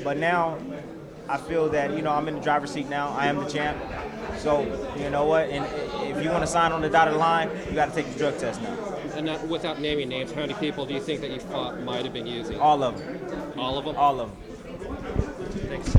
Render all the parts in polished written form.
But now I feel that I'm in the driver's seat now. I am the champ. So you know what? And if you want to sign on the dotted line, you got to take the drug test now. And without naming names, how many people do you think that you thought might have been using? All of them. All of them? All of them. Thanks.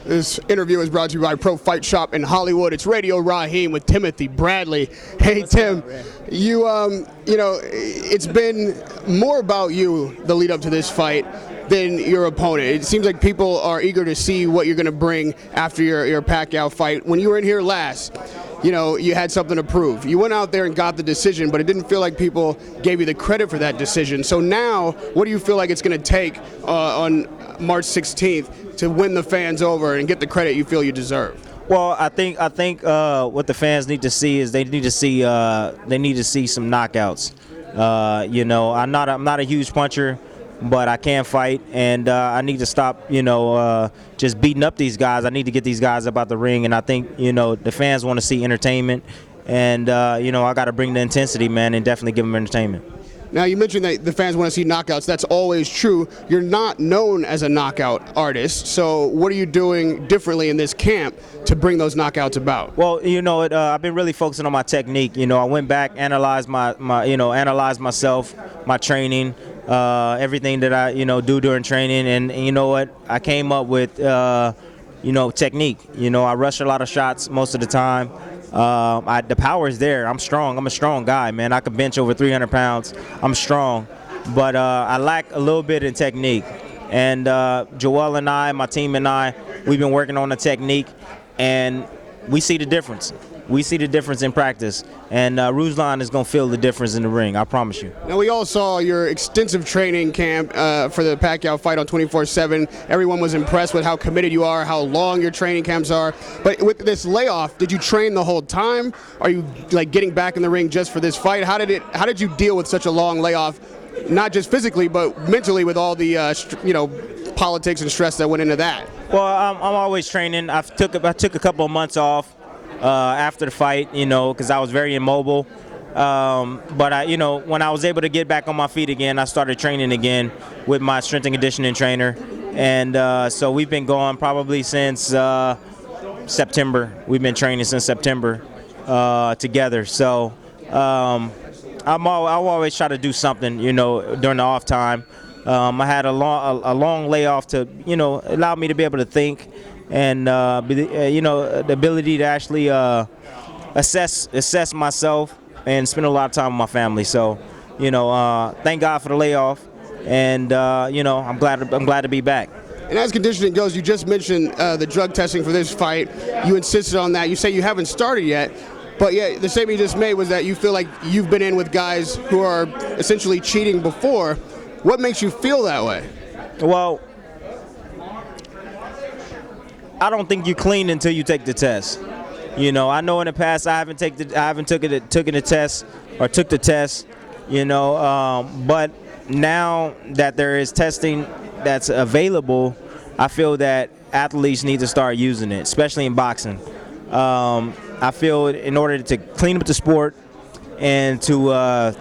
This interview is brought to you by Pro Fight Shop in Hollywood. It's Radio Rahim with Timothy Bradley. Hey, Tim, it's been more about you, the lead up to this fight, than your opponent. It seems like people are eager to see what you're going to bring after your Pacquiao fight. When you were in here last, you had something to prove. You went out there and got the decision, but it didn't feel like people gave you the credit for that decision. So now, what do you feel like it's going to take on March 16th to win the fans over and get the credit you feel you deserve? Well, I think what the fans need to see is they need to see some knockouts. I'm not a huge puncher, but I can fight, and I need to stop just beating up these guys. I need to get these guys up out the ring, and I think the fans want to see entertainment, and I got to bring the intensity, man, and definitely give them entertainment. Now, you mentioned that the fans want to see knockouts. That's always true. You're not known as a knockout artist, so what are you doing differently in this camp to bring those knockouts about? Well, I've been really focusing on my technique. I went back, analyzed analyzed myself, my training, everything that I do during training, and you know what? I came up with technique. I rush a lot of shots most of the time. The power is there. I'm strong. I'm a strong guy, man. I can bench over 300 pounds. I'm strong, but I lack a little bit in technique. And Joel and I, my team and I, we've been working on the technique, and we see the difference. We see the difference in practice, and Ruslan is going to feel the difference in the ring, I promise you. Now, we all saw your extensive training camp for the Pacquiao fight on 24/7. Everyone was impressed with how committed you are, how long your training camps are. But with this layoff, did you train the whole time? Are you getting back in the ring just for this fight? How did you deal with such a long layoff, not just physically but mentally, with all the politics and stress that went into that? Well, I'm always training. I took a couple of months off after the fight, because I was very immobile. But when I was able to get back on my feet again, I started training again with my strength and conditioning trainer. And so we've been going probably since September. We've been training since September together. So I'll always try to do something, during the off time. I had a long layoff to, allow me to be able to think, and the ability to actually assess myself and spend a lot of time with my family. So, thank God for the layoff, and I'm glad to be back. And as conditioning goes, you just mentioned the drug testing for this fight. You insisted on that. You say you haven't started yet, but yeah, the statement you just made was that you feel like you've been in with guys who are essentially cheating before. What makes you feel that way? Well, I don't think you clean until you take the test. I know in the past I haven't taken the test or took the test. But now that there is testing that's available, I feel that athletes need to start using it, especially in boxing. I feel in order to clean up the sport and to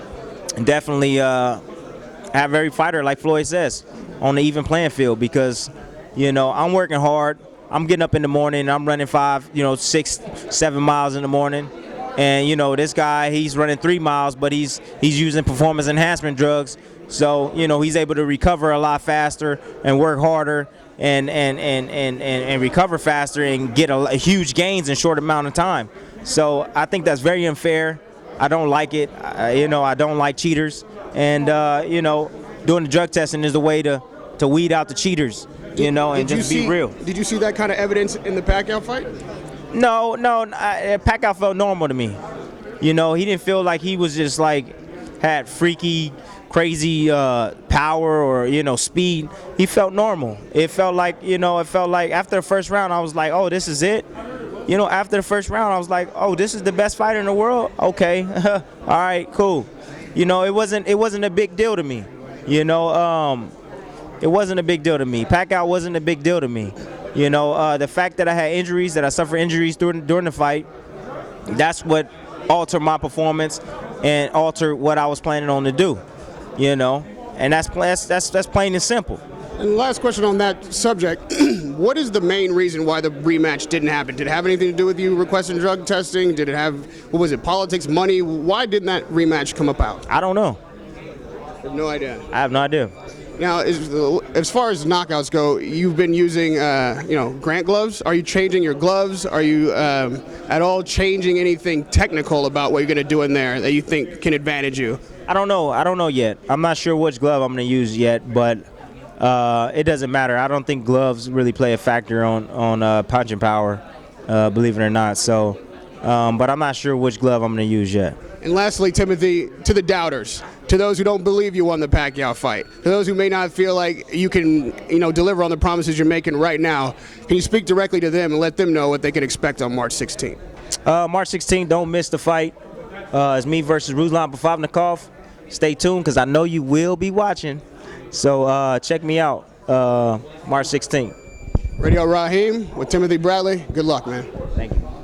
definitely have every fighter, like Floyd says, on the even playing field, because I'm working hard. I'm getting up in the morning. I'm running 5, 6, 7 miles in the morning, and this guy, he's running 3 miles, but he's using performance enhancement drugs. So he's able to recover a lot faster and work harder and recover faster and get a huge gains in short amount of time. So I think that's very unfair. I don't like it. I don't like cheaters, and doing the drug testing is the way to weed out the cheaters. And just be real. Did you see that kind of evidence in the Pacquiao fight? No. Pacquiao felt normal to me. He didn't feel like he was just had freaky, crazy power or speed. He felt normal. It felt like after the first round, I was like, oh, this is it. After the first round, I was like, oh, this is the best fighter in the world. Okay, all right, cool. It wasn't a big deal to me. It wasn't a big deal to me. Pacquiao wasn't a big deal to me. The fact that I had injuries, that I suffered injuries during the fight, that's what altered my performance and altered what I was planning on to do. and that's plain and simple. And last question on that subject, what is the main reason why the rematch didn't happen? Did it have anything to do with you requesting drug testing? Did it have, what was it, politics, money? Why didn't that rematch come about? I don't know. I have no idea. I have no idea. Now, as far as knockouts go, you've been using, Grant gloves. Are you changing your gloves? Are you at all changing anything technical about what you're going to do in there that you think can advantage you? I don't know. I don't know yet. I'm not sure which glove I'm going to use yet, but it doesn't matter. I don't think gloves really play a factor on punching power, believe it or not. So, but I'm not sure which glove I'm going to use yet. And lastly, Timothy, to the doubters, to those who don't believe you won the Pacquiao fight, to those who may not feel like you can, deliver on the promises you're making right now, can you speak directly to them and let them know what they can expect on March 16th? March 16th, don't miss the fight. It's me versus Ruslan Provodnikov. Stay tuned because I know you will be watching. So check me out March 16th. Radio Rahim with Timothy Bradley. Good luck, man. Thank you.